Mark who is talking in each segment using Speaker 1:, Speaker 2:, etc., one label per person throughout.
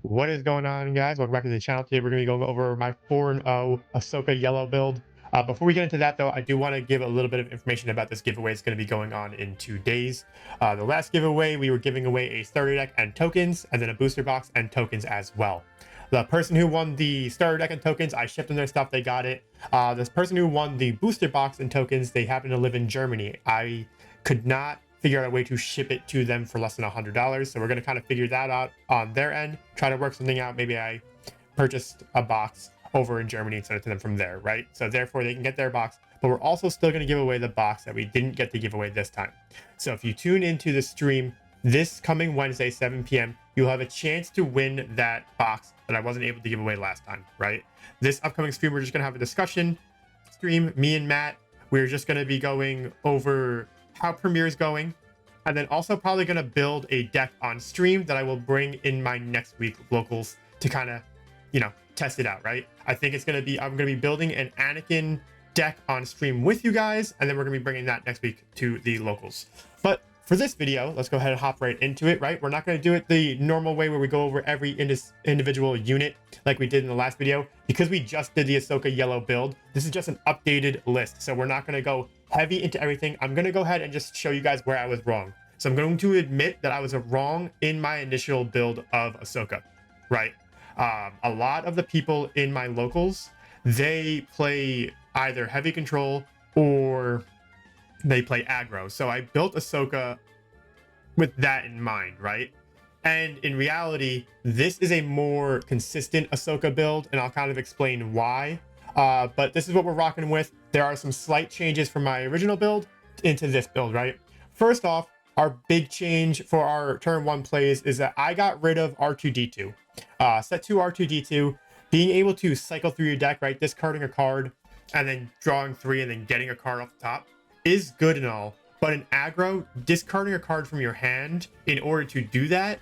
Speaker 1: What is going on, guys? Welcome back to the channel. Today we're going to be going over my 4-0 Ahsoka Yellow build. Before we get into that, though, I do want to give a little bit of information about this giveaway. It's going to be going on in 2 days. The last giveaway, we were giving away a starter deck and tokens, and then a booster box and tokens as well. The person who won the starter deck and tokens, I shipped them their stuff. They got it. This person who won the booster box and tokens, they happen to live in Germany. I could not figure out a way to ship it to them for less than $100. So we're going to kind of figure that out on their end, try to work something out. Maybe I purchased a box over in Germany and sent it to them from there, right? So therefore they can get their box, but we're also still going to give away the box that we didn't get to give away this time. So if you tune into the stream this coming Wednesday, 7 p.m., you'll have a chance to win that box that I wasn't able to give away last time, right? This upcoming stream, we're just going to have a discussion stream, me and Matt. We're just going to be going over how Premiere is going, and then also probably going to build a deck on stream that I will bring in my next week locals to kind of, test it out, right? I think it's going to be, I'm going to be building an Anakin deck on stream with you guys, and then we're going to be bringing that next week to the locals. But for this video, let's go ahead and hop right into it, right? We're not going to do it the normal way where we go over every individual unit like we did in the last video, because we just did the Ahsoka Yellow build. This is just an updated list, so we're not going to go heavy into everything. I'm going to go ahead and just show you guys where I was wrong. So I'm going to admit that I was wrong in my initial build of Ahsoka, right? A lot of the people in my locals, they play either heavy control or they play aggro. So I built Ahsoka with that in mind, right? And in reality, this is a more consistent Ahsoka build, and I'll kind of explain why. But this is what we're rocking with. There are some slight changes from my original build into this build, right? First off, our big change for our turn 1 plays is that I got rid of R2-D2. Set 2 R2-D2, being able to cycle through your deck, right? Discarding a card and then drawing 3 and then getting a card off the top is good and all. But in aggro, discarding a card from your hand in order to do that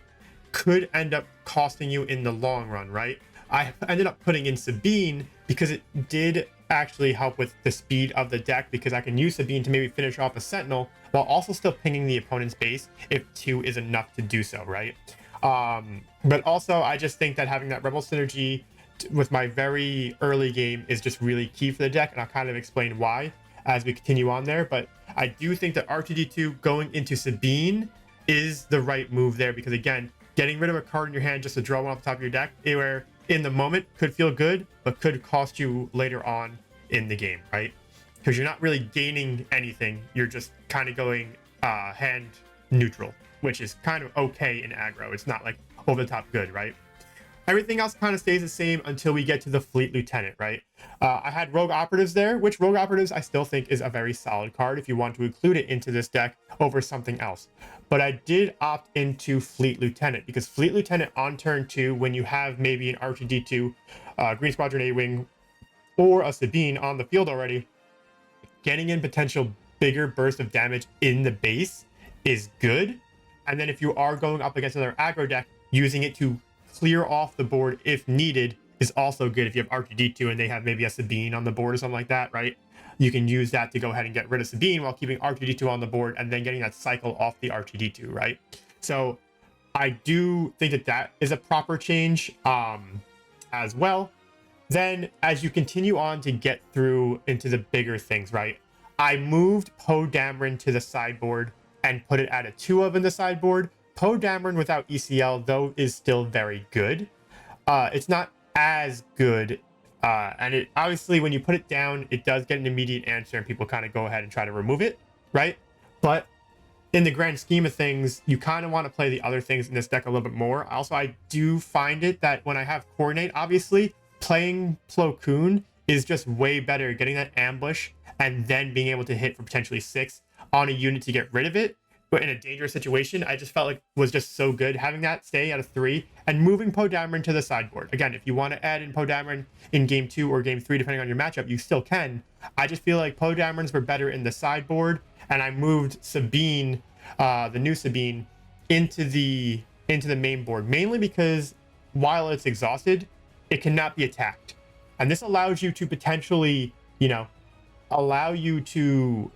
Speaker 1: could end up costing you in the long run, right? I ended up putting in Sabine because it did actually help with the speed of the deck, because I can use Sabine to maybe finish off a Sentinel while also still pinging the opponent's base if 2 is enough to do so, right? But also, I just think that having that Rebel synergy with my very early game is just really key for the deck, and I'll kind of explain why as we continue on there. But I do think that R2-D2 going into Sabine is the right move there, because again, getting rid of a card in your hand just to draw one off the top of your deck, where in the moment could feel good, but could cost you later on in the game, right? Because you're not really gaining anything. You're just kind of going hand neutral, which is kind of okay in aggro. It's not like over the top good, right? Everything else kind of stays the same until we get to the Fleet Lieutenant, right? I had Rogue Operatives there, which Rogue Operatives I still think is a very solid card if you want to include it into this deck over something else. But I did opt into Fleet Lieutenant, because Fleet Lieutenant on turn 2, when you have maybe an R2-D2, Green Squadron A-Wing, or a Sabine on the field already, getting in potential bigger burst of damage in the base is good. And then if you are going up against another aggro deck, using it to clear off the board if needed is also good. If you have R2-D2 and they have maybe a Sabine on the board or something like that, right? You can use that to go ahead and get rid of Sabine while keeping R2-D2 on the board and then getting that cycle off the R2-D2, right? So I do think that that is a proper change as well. Then as you continue on to get through into the bigger things, right? I moved Poe Dameron to the sideboard and put it at a 2-of in the sideboard. Poe Dameron without ECL, though, is still very good. It's not as good. And it obviously, when you put it down, it does get an immediate answer and people kind of go ahead and try to remove it, right? But in the grand scheme of things, you kind of want to play the other things in this deck a little bit more. Also, I do find it that when I have Coordinate, obviously, playing Plo Koon is just way better, getting that ambush and then being able to hit for potentially 6 on a unit to get rid of it. But in a dangerous situation, I just felt like was just so good having that stay at a 3 and moving Poe Dameron to the sideboard. Again, if you want to add in Poe Dameron in game 2 or game 3, depending on your matchup, you still can. I just feel like Poe Damerons were better in the sideboard, and I moved Sabine, the new Sabine, into the main board, mainly because while it's exhausted, it cannot be attacked. And this allows you to potentially, allow you to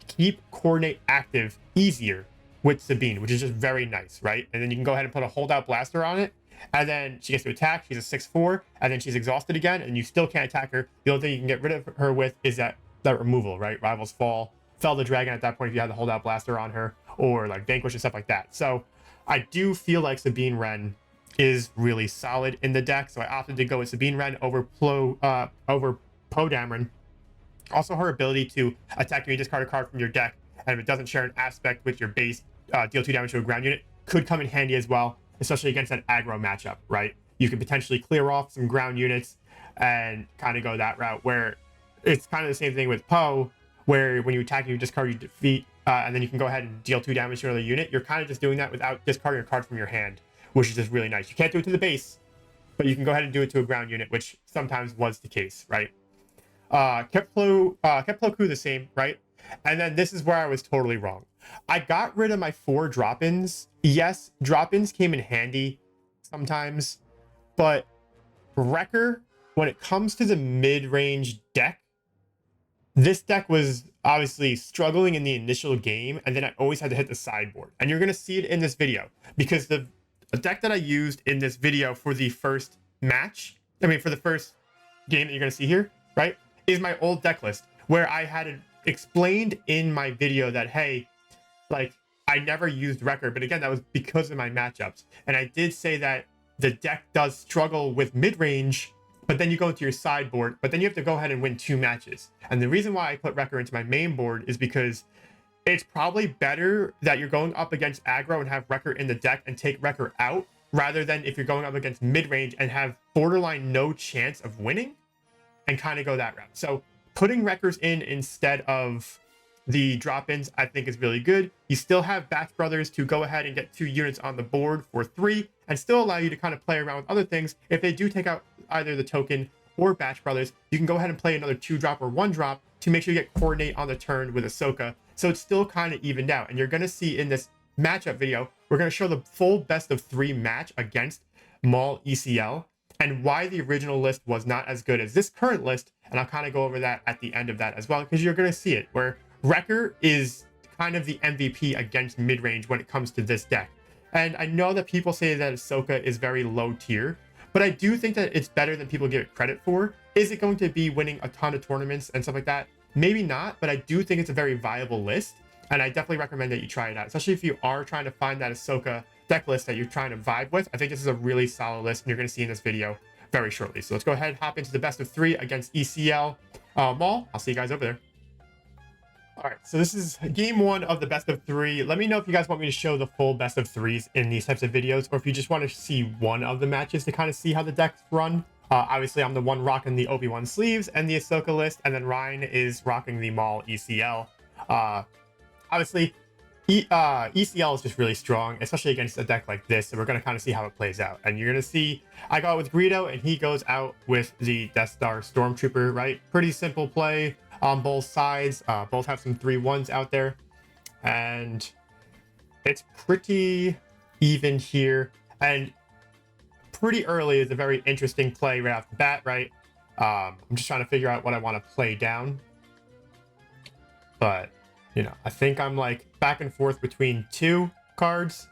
Speaker 1: keep Coordinate active easier with Sabine, which is just very nice, right? And then you can go ahead and put a holdout blaster on it and then she gets to attack. She's a 6/4, and then she's exhausted again, and you still can't attack her. The only thing you can get rid of her with is that removal, right? Rivals Fall, Fell the Dragon at that point if you had the holdout blaster on her, or like Vanquish and stuff like that. So I do feel like Sabine Wren is really solid in the deck, so I opted to go with Sabine Wren over Poe Dameron. Also, her ability to attack you, discard a card from your deck, and if it doesn't share an aspect with your base, deal 2 damage to a ground unit, could come in handy as well, especially against that aggro matchup, right? You could potentially clear off some ground units and kind of go that route, where it's kind of the same thing with Poe, where when you attack, you discard, you defeat, and then you can go ahead and deal 2 damage to another unit. You're kind of just doing that without discarding a card from your hand, which is just really nice. You can't do it to the base, but you can go ahead and do it to a ground unit, which sometimes was the case, right? Kept Plo Koon the same, right? And then this is where I was totally wrong. I got rid of my 4 drop-ins. Yes, drop-ins came in handy sometimes, but Wrecker, when it comes to the mid-range deck, this deck was obviously struggling in the initial game, and then I always had to hit the sideboard. And you're going to see it in this video, because the deck that I used in this video for the first match, for the first game that you're going to see here, right, is my old deck list, where I had it explained in my video that, hey, like, I never used Wrecker, but again, that was because of my matchups. And I did say that the deck does struggle with mid-range, but then you go into your sideboard, but then you have to go ahead and win 2 matches. And the reason why I put Wrecker into my main board is because it's probably better that you're going up against aggro and have Wrecker in the deck and take Wrecker out, rather than if you're going up against mid-range and have borderline no chance of winning and kind of go that route. So putting Wreckers in instead of the drop-ins, I think, is really good. You still have Batch Brothers to go ahead and get 2 units on the board for 3 and still allow you to kind of play around with other things. If they do take out either the token or Batch Brothers, you can go ahead and play another 2-drop or 1-drop to make sure you get Coordinate on the turn with Ahsoka. So it's still kind of evened out. And you're going to see in this matchup video, we're going to show the full best of 3 match against Maul ECL and why the original list was not as good as this current list. And I'll kind of go over that at the end of that as well, because you're going to see it, where Wrecker is kind of the MVP against mid-range when it comes to this deck. And I know that people say that Ahsoka is very low tier, but I do think that it's better than people give it credit for. Is it going to be winning a ton of tournaments and stuff like that? Maybe not, but I do think it's a very viable list. And I definitely recommend that you try it out, especially if you are trying to find that Ahsoka deck list that you're trying to vibe with. I think this is a really solid list, and you're going to see in this video very shortly. So let's go ahead and hop into the best of 3 against ECL Maul. I'll see you guys over there. All right, so this is game 1 of the best of 3. Let me know if you guys want me to show the full best of 3s in these types of videos, or if you just want to see one of the matches to kind of see how the decks run. Obviously, I'm the one rocking the Obi-Wan sleeves and the Ahsoka list, and then Ryan is rocking the Maul ECL. Obviously, ECL is just really strong, especially against a deck like this, so we're going to kind of see how it plays out. And you're going to see, I go out with Greedo, and he goes out with the Death Star Stormtrooper, right? Pretty simple play on both sides. Both have some 3-1s out there, and it's pretty even here. And pretty early is a very interesting play right off the bat, right? I'm just trying to figure out what I want to play down, but you know, I think I'm like back and forth between 2 cards.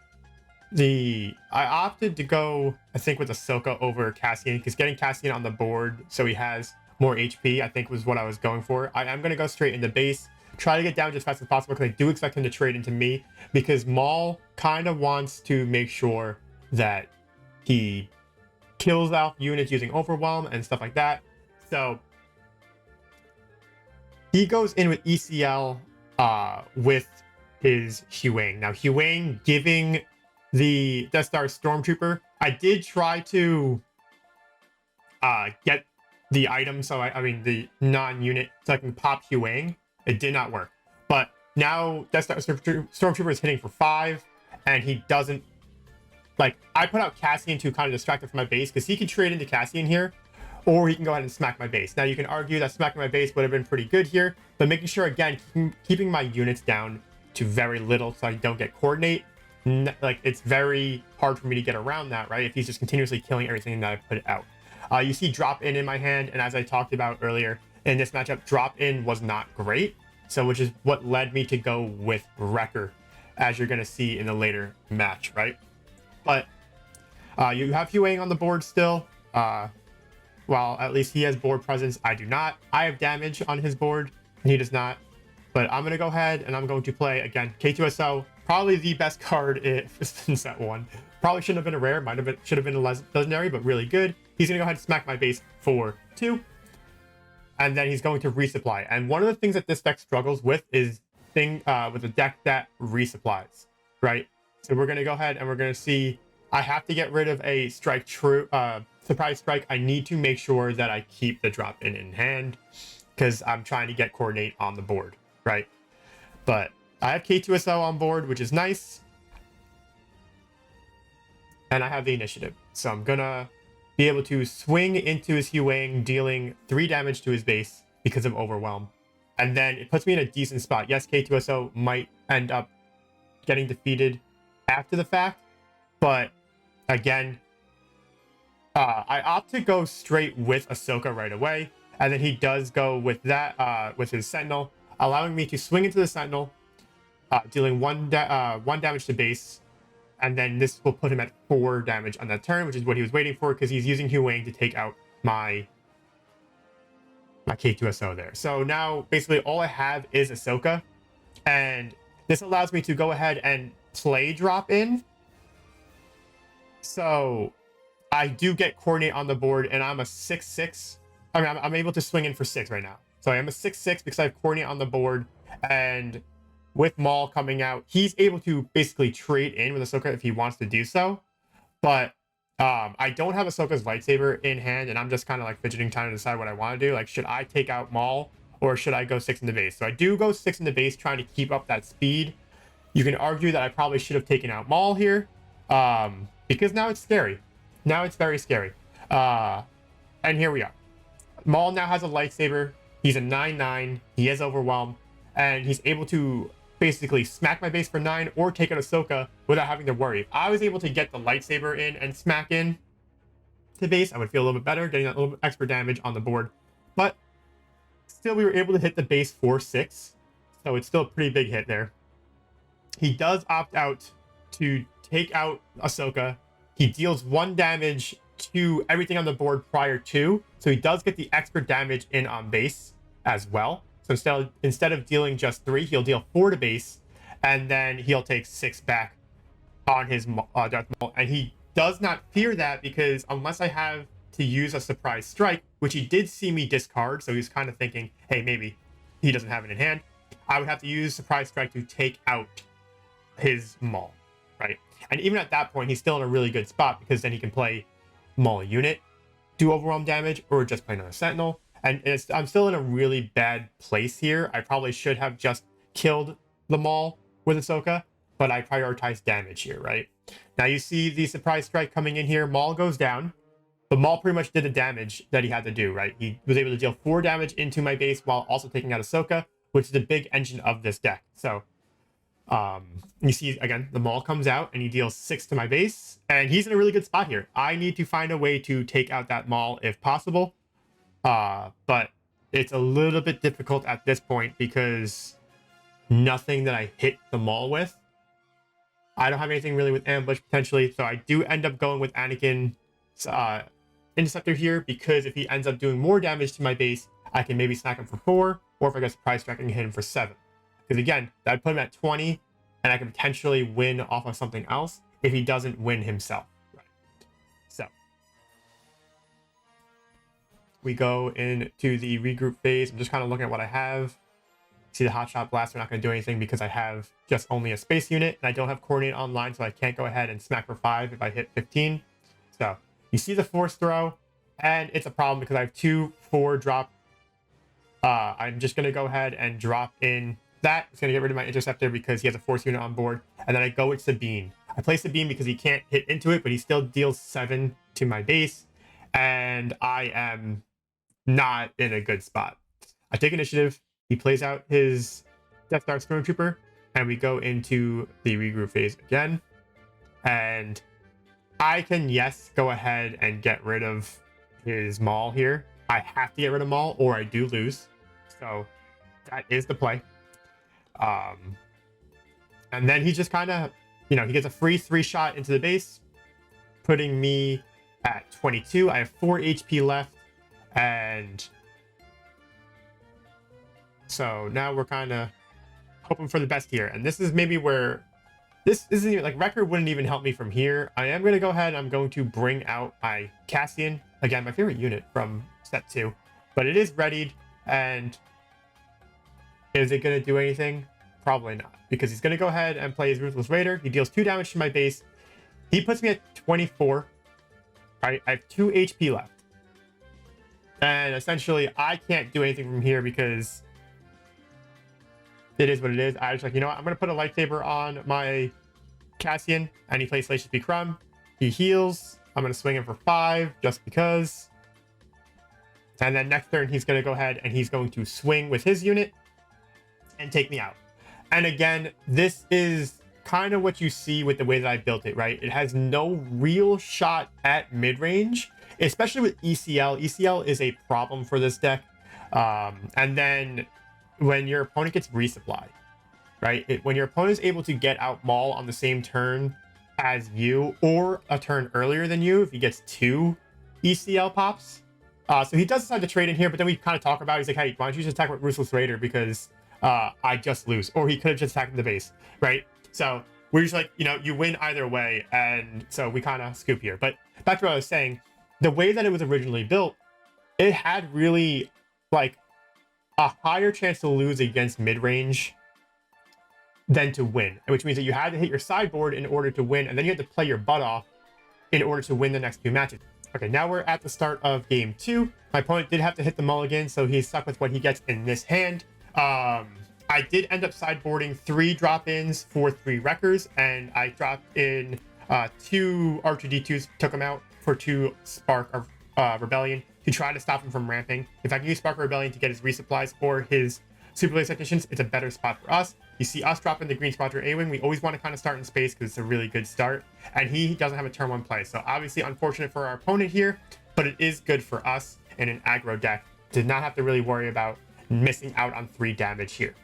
Speaker 1: I opted to go, I think, with Ahsoka over Cassian, because getting Cassian on the board so he has more HP, I think, was what I was going for. I am going to go straight into base, try to get down just as fast as possible, because I do expect him to trade into me, because Maul kind of wants to make sure that he kills off units using Overwhelm and stuff like that. So he goes in with ECL with his Huang. Now, Huang giving the Death Star Stormtrooper, I did try to get the item, so I mean the non-unit, so I can pop Huang. It did not work. But now Death Star Stormtrooper is hitting for 5, and he doesn't, like, I put out Cassian to kind of distract him from my base, because he can trade into Cassian here, or he can go ahead and smack my base. Now, you can argue that smacking my base would have been pretty good here, but making sure, again, keeping my units down to very little so I don't get Coordinate, like, it's very hard for me to get around that, right? If he's just continuously killing everything that I put out. You see drop in my hand, and as I talked about earlier, in this matchup, drop in was not great, so which is what led me to go with Wrecker, as you're going to see in the later match, right? But You have Huang on the board still. Well, at least he has board presence. I do not. I have damage on his board, and he does not. But I'm going to go ahead, and I'm going to play, again, K2SO. Probably the best card in set 1. Probably shouldn't have been a rare. Should have been a legendary, but really good. He's going to go ahead and smack my base for 2. And then he's going to resupply. And one of the things that this deck struggles with is with a deck that resupplies, right? So we're going to go ahead, and we're going to see... I have to get rid of a surprise strike. I need to make sure that I keep the drop in hand because I'm trying to get coordinate on the board, right? But I have K2SO on board, which is nice. And I have the initiative. So I'm gonna be able to swing into his Huang, dealing 3 damage to his base because of Overwhelm. And then it puts me in a decent spot. Yes, K2SO might end up getting defeated after the fact, but again, I opt to go straight with Ahsoka right away, and then he does go with that with his Sentinel, allowing me to swing into the Sentinel, dealing 1 damage to base, and then this will put him at 4 damage on that turn, which is what he was waiting for because he's using Huang to take out my K2SO there. So now basically all I have is Ahsoka, and this allows me to go ahead and play drop in. So I do get coordinate on the board, and I'm a 6/6. I mean, I'm able to swing in for 6 right now. So I am a 6/6 because I have coordinate on the board, and with Maul coming out, he's able to basically trade in with Ahsoka if he wants to do so. But I don't have Ahsoka's lightsaber in hand, and I'm just kind of like fidgeting, trying to decide what I want to do. Like, should I take out Maul or should I go 6 in the base? So I do go 6 in the base, trying to keep up that speed. You can argue that I probably should have taken out Maul here, because now it's scary. Now it's very scary. And here we are. Maul now has a lightsaber. He's a 9/9. He has Overwhelm, and he's able to basically smack my base for 9 or take out Ahsoka without having to worry. If I was able to get the lightsaber in and smack in to base, I would feel a little bit better, getting that little bit extra damage on the board. But still, we were able to hit the base for 6, so it's still a pretty big hit there. He does opt out to take out Ahsoka. He deals 1 damage to everything on the board prior to, so he does get the extra damage in on base as well. So instead of dealing just 3, he'll deal 4 to base, and then he'll take 6 back on his Darth Maul. And he does not fear that because unless I have to use a surprise strike, which he did see me discard, so he's kind of thinking, hey, maybe he doesn't have it in hand, I would have to use surprise strike to take out his Maul, right? And even at that point, he's still in a really good spot because then he can play Maul unit, do overwhelm damage, or just play another Sentinel. And I'm still in a really bad place here. I probably should have just killed the Maul with Ahsoka, but I prioritized damage here, right? Now you see the surprise strike coming in here. Maul goes down, but Maul pretty much did the damage that he had to do, right? He was able to deal 4 damage into my base while also taking out Ahsoka, which is the big engine of this deck. So you see, again, the Maul comes out and he deals 6 to my base, and he's in a really good spot here. I need to find a way to take out that Maul if possible. But it's a little bit difficult at this point because nothing that I hit the Maul with. I don't have anything really with ambush potentially, so I do end up going with Anakin's Interceptor here because if he ends up doing more damage to my base, I can maybe snack him for 4, or if I get surprise strike, I can hit him for 7. Because again, that would put him at 20, and I can potentially win off of something else if he doesn't win himself. Right. So we go into the regroup phase. I'm just kind of looking at what I have. See the Hotshot Blast are not going to do anything because I have just only a space unit, and I don't have coordinate online, so I can't go ahead and smack for 5 if I hit 15. So you see the force throw, and it's a problem because I have 2 4 drop. I'm just going to go ahead and drop in that. It's going to get rid of my interceptor because he has a force unit on board, and then I go with Sabine. I play Sabine because he can't hit into it, but he still deals 7 to my base, and I am not in a good spot. I take initiative. He plays out his Death Star Stormtrooper, and we go into the regroup phase again. And I can, yes, go ahead and get rid of his Maul here. I have to get rid of Maul, or I do lose. So that is the play. And then he just kind of, he gets a free 3 shot into the base. putting me at 22. I have 4 HP left, and so now we're kind of hoping for the best here. And this is maybe where this isn't even, like, record wouldn't even help me from here. I am going to go ahead. I'm going to bring out my Cassian. Again, my favorite unit from set 2. But it is readied, and is it going to do anything? Probably not, because he's going to go ahead and play his Ruthless Raider. He deals 2 damage to my base. He puts me at 24. Right, I have 2 HP left. And essentially, I can't do anything from here because it is what it is. I was like, you know what? I'm going to put a lightsaber on my Cassian, and he plays Salacious B. Crumb. He heals. I'm going to swing him for 5 just because. And then next turn, he's going to go ahead and he's going to swing with his unit and take me out. And again, this is kind of what you see with the way that I built it, right? It has no real shot at mid-range, especially with ECL. ECL is a problem for this deck. And then when your opponent gets resupply, right? When your opponent is able to get out Maul on the same turn as you, or a turn earlier than you, if he gets 2 ECL pops. So he does decide to trade in here, but then we kind of talk about it. He's like, hey, why don't you just attack with Ruthless Raider, because I just lose. Or he could have just attacked the base, right? So we're just like, you know, you win either way. And so we kind of scoop here. But back to what I was saying, the way that it was originally built, it had really like a higher chance to lose against mid-range than to win, which means that you had to hit your sideboard in order to win, and then you had to play your butt off in order to win the next 2 matches. Okay, now we're at the start of game 2. My opponent did have to hit the mulligan, so he's stuck with what he gets in this hand. I did end up sideboarding 3 drop-ins for 3 wreckers, and I dropped in 2 R2D2s, took them out for 2 Spark of Rebellion to try to stop him from ramping. If I can use Spark of Rebellion to get his resupplies or his Super Blaze Technicians, it's a better spot for us. You see us dropping the Green Squadron A-Wing. We always want to kind of start in space because it's a really good start, and he doesn't have a turn 1 play. So obviously unfortunate for our opponent here, but it is good for us in an aggro deck to not have to really worry about missing out on 3 damage here.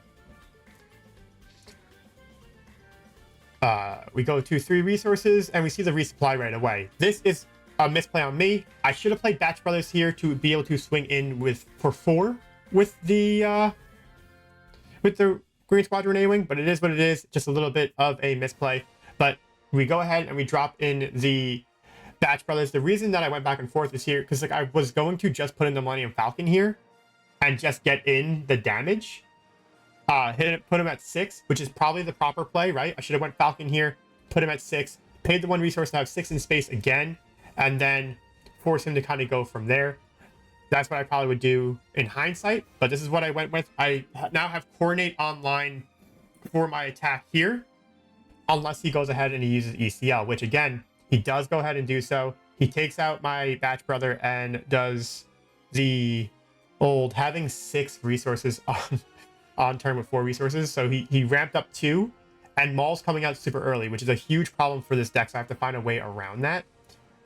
Speaker 1: We go to 3 resources, and we see the resupply right away. This is a misplay on me. I should have played Batch Brothers here to be able to swing in for 4 with the Green Squadron A-Wing, but it is what it is. Just a little bit of a misplay. But we go ahead and we drop in the Batch Brothers. The reason that I went back and forth is here because, like, I was going to just put in the Millennium Falcon here and just get in the damage. Put him at 6, which is probably the proper play, right? I should have went Falcon here, put him at 6, paid the 1 resource, now have 6 in space again, and then force him to kind of go from there. That's what I probably would do in hindsight, but this is what I went with. I now have Coordinate online for my attack here, unless he goes ahead and he uses ECL, which again, he does go ahead and do so. He takes out my Batch Brother and does the old having 6 resources on turn with 4 resources. So he ramped up 2, and Maul's coming out super early, which is a huge problem for this deck, so I have to find a way around that.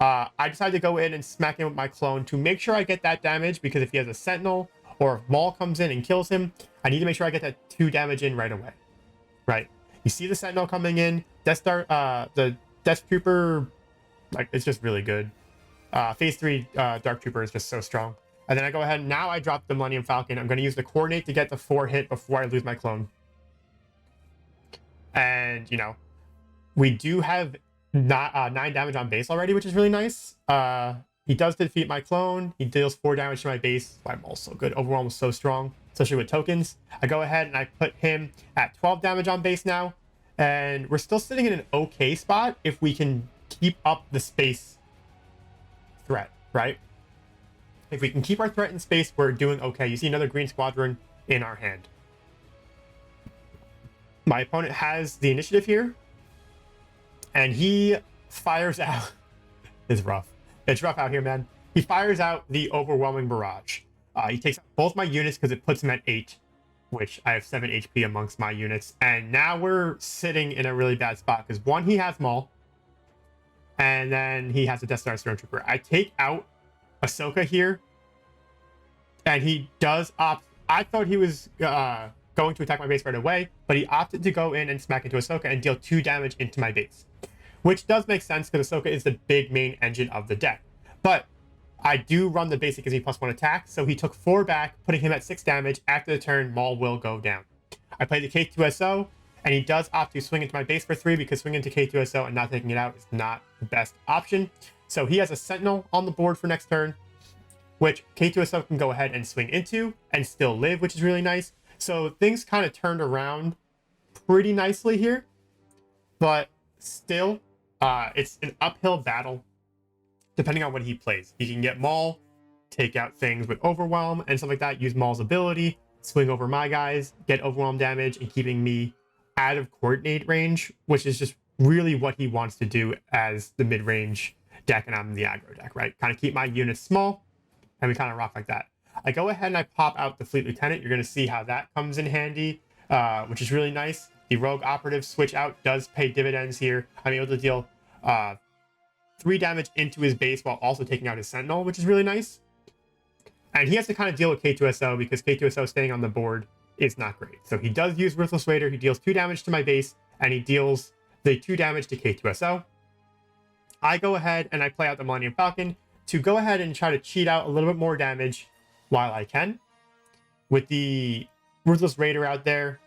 Speaker 1: I decided to go in and smack him with my clone to make sure I get that damage, because if he has a Sentinel or if Maul comes in and kills him, I need to make sure I get that 2 damage in right away. Right? You see the Sentinel coming in. Death Star, the Death Trooper, like, it's just really good. Phase 3 Dark Trooper is just so strong. And then I go ahead and now I drop the Millennium Falcon. I'm going to use the Coordinate to get the 4 hit before I lose my clone. And, you know, we do have 9 damage on base already, which is really nice. He does defeat my clone. He deals 4 damage to my base. Why Maul's so good. Overall was so strong, especially with tokens. I go ahead and I put him at 12 damage on base now. And we're still sitting in an okay spot if we can keep up the space threat, right? If we can keep our threat in space, we're doing okay. You see another Green Squadron in our hand. My opponent has the initiative here, and he fires out. It's rough. It's rough out here, man. He fires out the Overwhelming Barrage. He takes out both my units because it puts him at 8, which I have 7 HP amongst my units. And now we're sitting in a really bad spot because 1, he has Maul, and then he has a Death Star Stormtrooper. I take out Ahsoka here, and he does opt. I thought he was going to attack my base right away, but he opted to go in and smack into Ahsoka and deal 2 damage into my base, which does make sense because Ahsoka is the big main engine of the deck. But I do run the basic gives me +1 attack, so he took 4 back, putting him at 6 damage. After the turn, Maul will go down. I play the K2SO, and he does opt to swing into my base for 3 because swinging into K2SO and not taking it out is not the best option. So he has a Sentinel on the board for next turn, which K2SO can go ahead and swing into and still live, which is really nice. So things kind of turned around pretty nicely here, but still, it's an uphill battle depending on what he plays. He can get Maul, take out things with Overwhelm and stuff like that, use Maul's ability, swing over my guys, get Overwhelm damage, and keeping me out of coordinate range, which is just really what he wants to do as the mid-range deck, and I'm the aggro deck, right? Kind of keep my units small, and we kind of rock like that. I go ahead and I pop out the Fleet Lieutenant. You're going to see how that comes in handy, which is really nice. The Rogue Operative switch out does pay dividends here. I'm able to deal 3 damage into his base while also taking out his Sentinel, which is really nice. And he has to kind of deal with K2SO because K2SO staying on the board is not great. So he does use Ruthless Raider. He deals 2 damage to my base, and he deals the 2 damage to K2SO. I go ahead and I play out the Millennium Falcon to go ahead and try to cheat out a little bit more damage while I can. With the Ruthless Raider out there,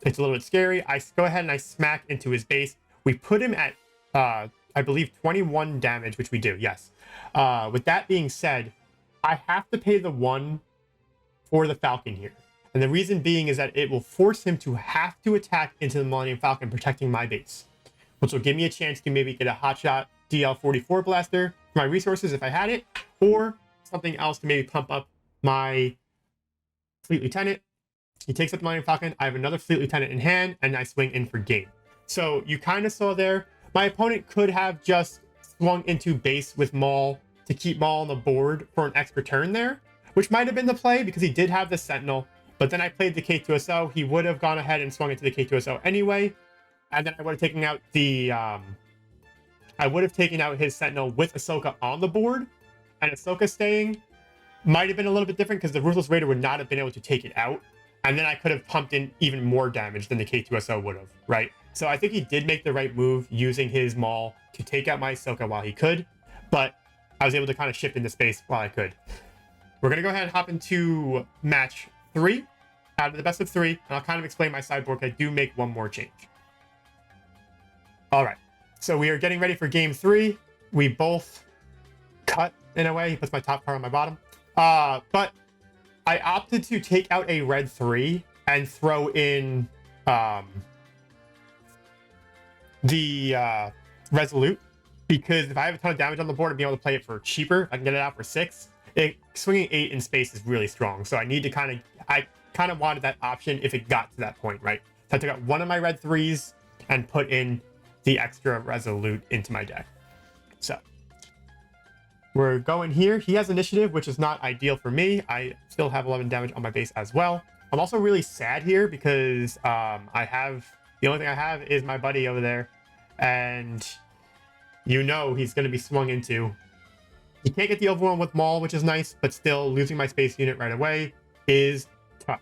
Speaker 1: it's a little bit scary. I go ahead and I smack into his base. We put him at, I believe, 21 damage, which we do, yes. With that being said, I have to pay the 1 for the Falcon here. And the reason being is that it will force him to have to attack into the Millennium Falcon, protecting my base, which will give me a chance to maybe get a Hotshot DL44 blaster for my resources if I had it, or something else to maybe pump up my Fleet Lieutenant. He takes up the Millennium Falcon. I have another Fleet Lieutenant in hand, and I swing in for game. So you kind of saw there, my opponent could have just swung into base with Maul to keep Maul on the board for an extra turn there, which might have been the play because he did have the Sentinel. But then I played the K2SO. He would have gone ahead and swung into the K2SO anyway. And then I would have taken out the I would have taken out his Sentinel with Ahsoka on the board. And Ahsoka staying might have been a little bit different because the Ruthless Raider would not have been able to take it out. And then I could have pumped in even more damage than the K2SO would have, right? So I think he did make the right move using his Maul to take out my Ahsoka while he could. But I was able to kind of shift into space while I could. We're going to go ahead and hop into match 3 out of the best of 3. And I'll kind of explain my sideboard. I do make one more change. All right. So we are getting ready for game 3. We both cut in a way. He puts my top card on my bottom. But I opted to take out a red 3 and throw in the Resolute, because if I have a ton of damage on the board and be able to play it for cheaper, I can get it out for 6. Swinging 8 in space is really strong, so I need to I kind of wanted that option if it got to that point, right? So I took out one of my red 3s and put in the extra Resolute into my deck. So we're going here. He has initiative, which is not ideal for me. I still have 11 damage on my base as well. I'm also really sad here because the only thing I have is my buddy over there, and you know he's going to be swung into. You can't get the Overwhelm with Maul, which is nice, but still losing my space unit right away is tough.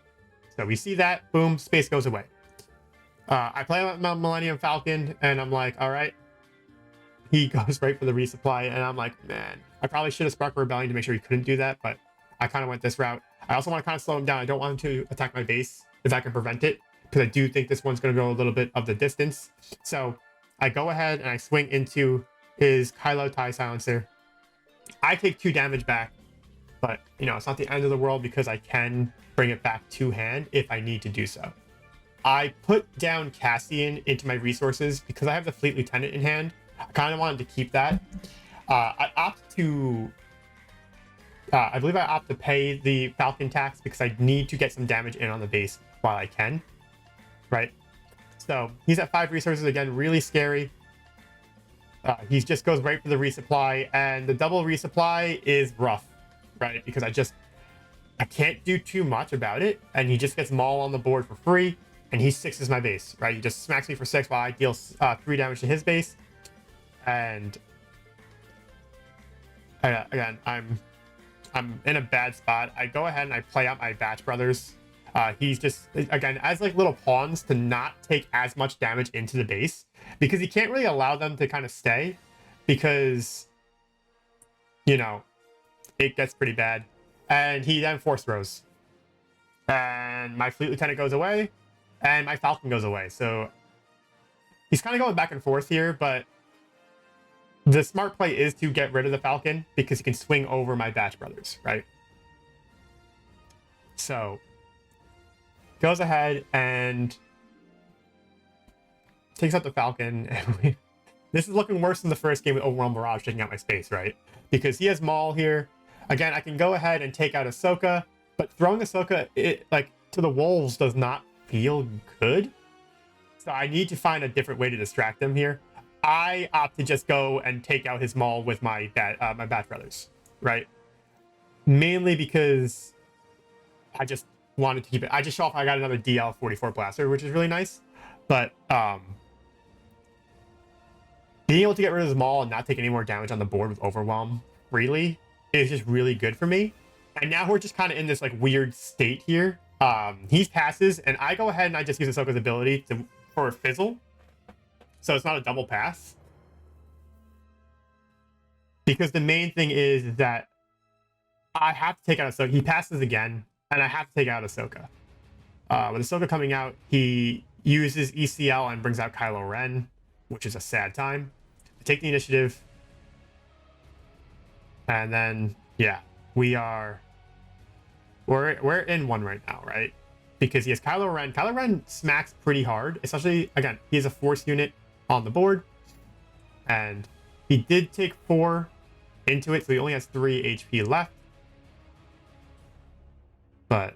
Speaker 1: So we see that, boom, space goes away. I play my Millennium Falcon, and I'm like, all right. He goes right for the resupply, and I'm like, man, I probably should have Spark Rebellion to make sure he couldn't do that, but I kind of went this route. I also want to kind of slow him down. I don't want him to attack my base if I can prevent it, because I do think this one's going to go a little bit of the distance. So I go ahead and I swing into his Kylo TIE Silencer. I take 2 damage back, but, you know, it's not the end of the world because I can bring it back to hand if I need to do so. I put down Cassian into my resources because I have the Fleet Lieutenant in hand. I kind of wanted to keep that. I believe I opt to pay the Falcon tax because I need to get some damage in on the base while I can, right? So he's at 5 resources again, really scary. He just goes right for the resupply, and the double resupply is rough, right? Because I can't do too much about it, and he just gets Maul on the board for free, and he 6s my base, right? He just smacks me for 6 while I deal 3 damage to his base. And again, I'm in a bad spot. I go ahead and I play out my Batch Brothers He's just, again, as like little pawns to not take as much damage into the base, because he can't really allow them to kind of stay, because, you know, it gets pretty bad. And he then force throws. And my Fleet Lieutenant goes away, and my Falcon goes away. So he's kind of going back and forth here, but the smart play is to get rid of the Falcon, because he can swing over my Batch Brothers, right? So goes ahead and takes out the Falcon. And this is looking worse than the first game with Overwhelm Barrage taking out my space, right? Because he has Maul here. Again, I can go ahead and take out Ahsoka, but throwing Ahsoka, to the wolves does not feel good. So I need to find a different way to distract him here. I opt to just go and take out his Maul with my Bat Brothers, right? Mainly because I just wanted to keep it. I just show off I got another DL-44 blaster, which is really nice. But being able to get rid of his Maul and not take any more damage on the board with Overwhelm freely is just really good for me. And now we're just kind of in this like weird state here. He passes, and I go ahead and I just use Ahsoka's ability for a fizzle. So it's not a double pass. Because the main thing is that I have to take out Ahsoka. He passes again, and I have to take out Ahsoka. With Ahsoka coming out, he uses ECL and brings out Kylo Ren, which is a sad time. I take the initiative. And then, yeah, we're in one right now, right? Because he has Kylo Ren. Kylo Ren smacks pretty hard, especially, again, he has a force unit on the board. And he did take 4 into it, so he only has 3 HP left. But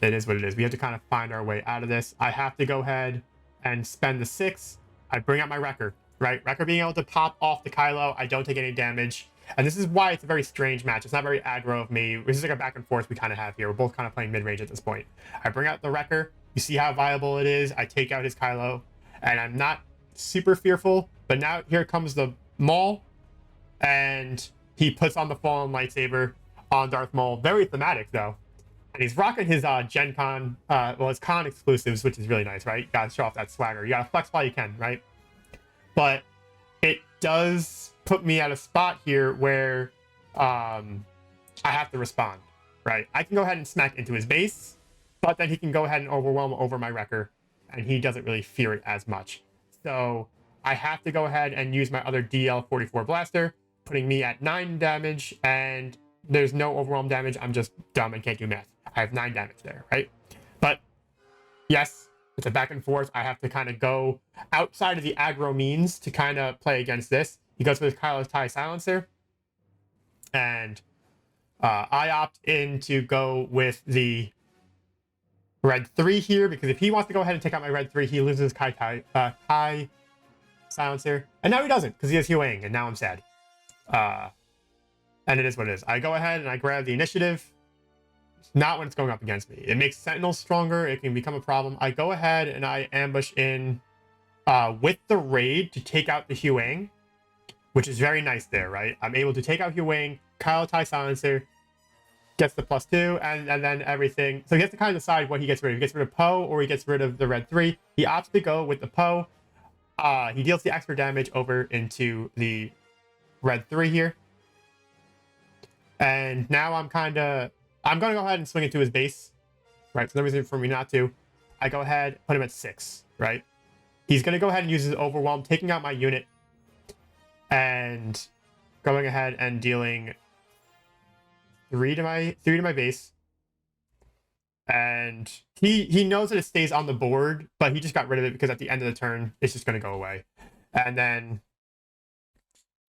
Speaker 1: it is what it is. We have to kind of find our way out of this. I have to go ahead and spend the 6. I bring out my Wrecker, right? Wrecker being able to pop off the Kylo. I don't take any damage. And this is why it's a very strange match. It's not very aggro of me. This is like a back and forth we kind of have here. We're both kind of playing mid-range at this point. I bring out the Wrecker. You see how viable it is. I take out his Kylo. And I'm not super fearful. But now here comes the Maul. And he puts on the Fallen Lightsaber on Darth Maul. Very thematic, though. And he's rocking his Gen Con, his Con exclusives, which is really nice, right? You gotta show off that swagger. You gotta flex while you can, right? But it does put me at a spot here where I have to respond, right? I can go ahead and smack into his base, but then he can go ahead and overwhelm over my Wrecker, and he doesn't really fear it as much. So I have to go ahead and use my other DL-44 blaster, putting me at 9 damage, and there's no overwhelm damage. I'm just dumb and can't do math. I have 9 damage there, right? But yes, it's a back and forth. I have to kind of go outside of the aggro means to kind of play against this. He goes with Kylo's TIE Silencer. And I opt in to go with the Red 3 here, because if he wants to go ahead and take out my Red 3, he loses TIE Silencer. And now he doesn't, because he has Huang, and now I'm sad. And it is what it is. I go ahead and I grab the initiative. Not when it's going up against me. It makes Sentinels stronger. It can become a problem. I go ahead and I ambush in with the raid to take out the Huang, which is very nice there, right? I'm able to take out Huang, Kylo TIE Silencer, gets the +2, and then everything. So he has to kind of decide what he gets rid of. He gets rid of Poe or he gets rid of the Red 3. He opts to go with the Poe. He deals the extra damage over into the Red 3 here. And now I'm going to go ahead and swing into his base, right? So no reason for me not to. I go ahead, put him at 6, right? He's going to go ahead and use his Overwhelm, taking out my unit, and going ahead and dealing 3 to my base. And he knows that it stays on the board, but he just got rid of it because at the end of the turn, it's just going to go away. And then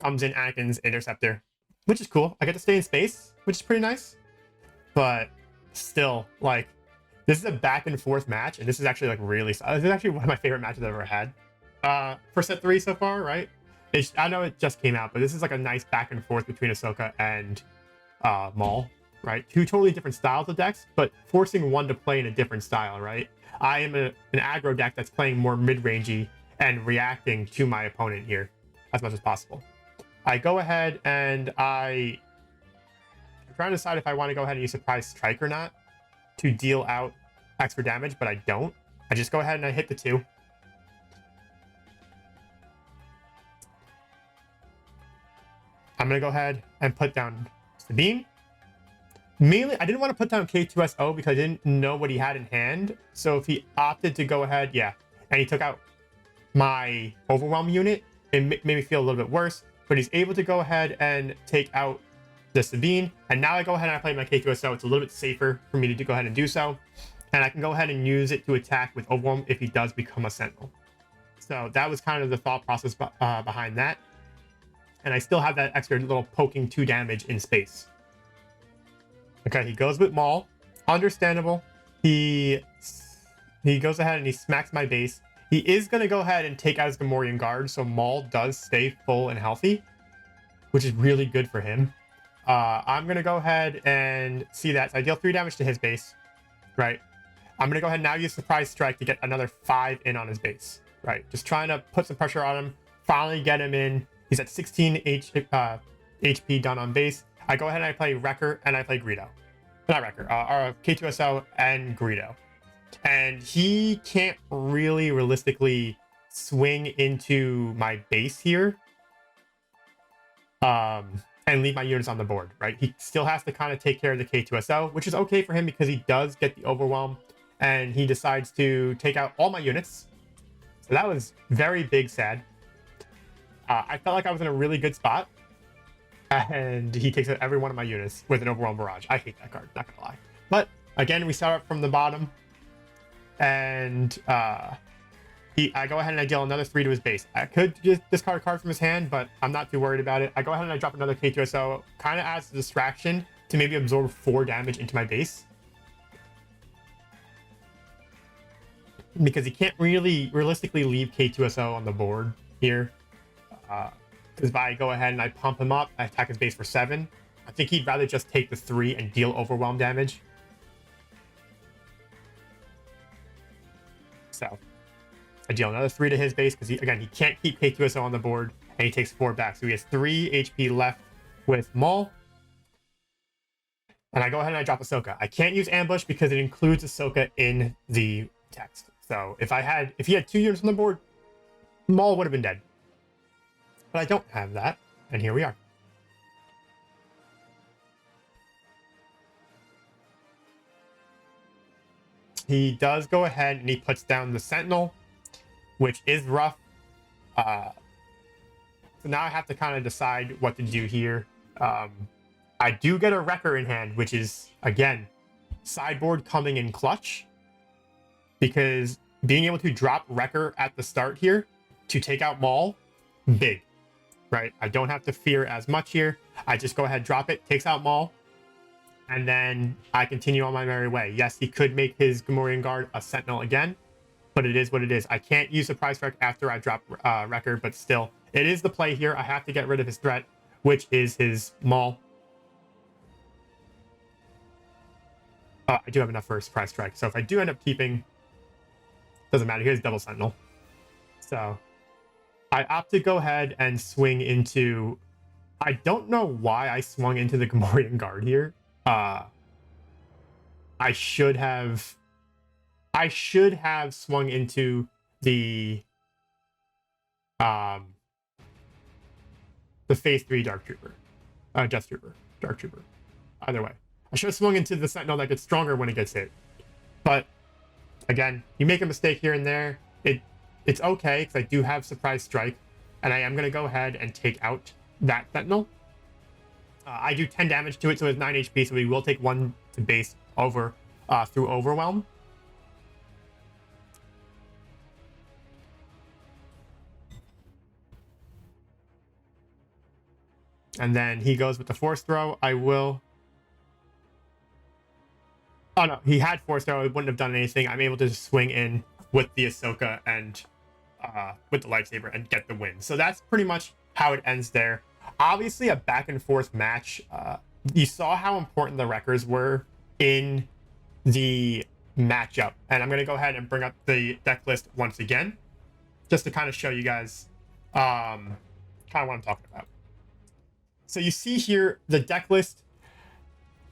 Speaker 1: comes in Anakin's Interceptor, which is cool. I get to stay in space, which is pretty nice. But still, like, this is a back and forth match, and this is actually like really. This is actually one of my favorite matches I've ever had for set 3 so far, right? I know it just came out, but this is like a nice back and forth between Ahsoka and Maul, right? 2 totally different styles of decks, but forcing one to play in a different style, right? I am an aggro deck that's playing more mid-rangey and reacting to my opponent here as much as possible. I go ahead and I trying to decide if I want to go ahead and use Surprise Strike or not to deal out extra damage, but I don't. I just go ahead and I hit the 2. I'm going to go ahead and put down Sabine. Mainly, I didn't want to put down K2SO because I didn't know what he had in hand. So if he opted to go ahead, yeah, and he took out my Overwhelm unit, it made me feel a little bit worse. But he's able to go ahead and take out the Sabine. And now I go ahead and I play my K2SO. It's a little bit safer for me to go ahead and do so. And I can go ahead and use it to attack with Overwhelm if he does become a Sentinel. So that was kind of the thought process behind that. And I still have that extra little poking 2 damage in space. Okay, he goes with Maul. Understandable. He goes ahead and he smacks my base. He is going to go ahead and take out his Gamorrean Guard, so Maul does stay full and healthy, which is really good for him. I'm going to go ahead and see that. So I deal 3 damage to his base, right? I'm going to go ahead and now use Surprise Strike to get another 5 in on his base, right? Just trying to put some pressure on him, finally get him in. He's at 16 HP done on base. I go ahead and I play Wrecker and I play Greedo. Not Wrecker, or K2SO and Greedo. And he can't really realistically swing into my base here and leave my units on the board, right? He still has to kind of take care of the K2SO, which is okay for him because he does get the Overwhelm and he decides to take out all my units. So that was very big sad. I felt like I was in a really good spot. And he takes out every one of my units with an Overwhelm Barrage. I hate that card, not gonna lie. But again, we start up from the bottom. And I go ahead and I deal another 3 to his base. I could just discard a card from his hand, but I'm not too worried about it. I go ahead and I drop another K2SO, kind of as a distraction to maybe absorb 4 damage into my base. Because he can't really realistically leave K2SO on the board here. Because if I go ahead and I pump him up, I attack his base for 7. I think he'd rather just take the 3 and deal Overwhelm damage. So I deal another 3 to his base because, again, he can't keep K2SO on the board, and he takes 4 back. So he has 3 HP left with Maul. And I go ahead and I drop Ahsoka. I can't use Ambush because it includes Ahsoka in the text. So if he had 2 units on the board, Maul would have been dead. But I don't have that, and here we are. He does go ahead and he puts down the Sentinel, which is rough. So now I have to kind of decide what to do here. I do get a Wrecker in hand, which is, again, sideboard coming in clutch. Because being able to drop Wrecker at the start here to take out Maul, big. Right, I don't have to fear as much here. I just go ahead, drop it, takes out Maul, and then I continue on my merry way. Yes, he could make his Gamorrean Guard a Sentinel again, but it is what it is. I can't use Surprise Strike after I drop Wrecker, but still, it is the play here. I have to get rid of his threat, which is his Maul. I do have enough for a Surprise Strike, so if I do end up keeping, doesn't matter. Here's double Sentinel. So I opt to go ahead and swing into... I don't know why I swung into the Gamorrean Guard here. I should have swung into the Phase 3 Dark Trooper. Death Trooper. Dark Trooper. Either way. I should have swung into the Sentinel that gets stronger when it gets hit. But, again, you make a mistake here and there. It's okay, because I do have Surprise Strike, and I am going to go ahead and take out that Sentinel. I do 10 damage to it, so it's 9 HP, so we will take 1 to base over through Overwhelm. And then he goes with the Force Throw. I will... Oh, no, he had Force Throw. It wouldn't have done anything. I'm able to just swing in with the Ahsoka and with the lightsaber and get the win. So that's pretty much how it ends there. Obviously, a back and forth match. You saw how important the Wreckers were in the matchup. And I'm going to go ahead and bring up the deck list once again, just to kind of show you guys kind of what I'm talking about. So you see here the deck list.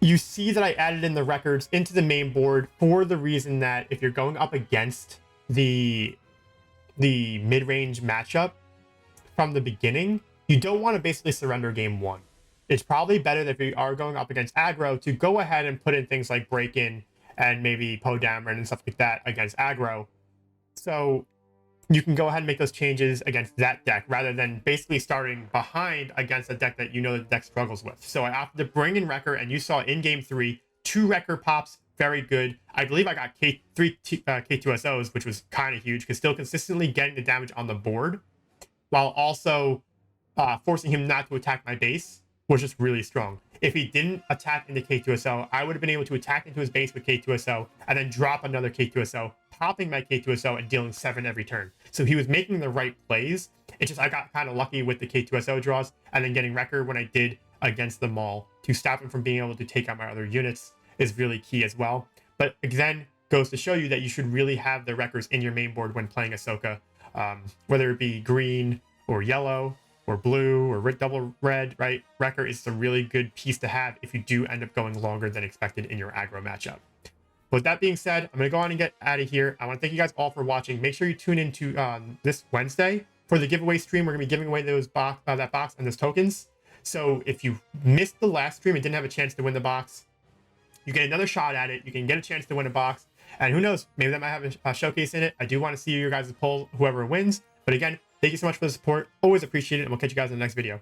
Speaker 1: you see that I added in the records into the main board for the reason that if you're going up against the mid-range matchup from the beginning, you don't want to basically surrender game one. It's probably better that if you are going up against aggro to go ahead and put in things like break-in and maybe Poe Dameron and stuff like that against aggro. So you can go ahead and make those changes against that deck rather than basically starting behind against a deck that you know the deck struggles with. So I opted to bring in Wrecker, and you saw in game 3, 2 Wrecker pops, very good. I believe I got three K2SOs, which was kind of huge, because still consistently getting the damage on the board while also forcing him not to attack my base was just really strong. If he didn't attack into K2SO, I would have been able to attack into his base with K2SO and then drop another K2SO, popping my K2SO and dealing 7 every turn. So he was making the right plays. It's just I got kind of lucky with the K2SO draws and then getting Wrecker when I did against the Maul to stop him from being able to take out my other units is really key as well. But again, goes to show you that you should really have the Wreckers in your main board when playing Ahsoka, whether it be green or yellow or blue or double red, right? Wrecker is a really good piece to have if you do end up going longer than expected in your aggro matchup. With that being said, I'm going to go on and get out of here. I want to thank you guys all for watching. Make sure you tune into this Wednesday for the giveaway stream. We're going to be giving away those that box and those tokens. So if you missed the last stream and didn't have a chance to win the box, you get another shot at it. You can get a chance to win a box. And who knows, maybe that might have a showcase in it. I do want to see your guys' poll, whoever wins. But again, thank you so much for the support. Always appreciate it. And we'll catch you guys in the next video.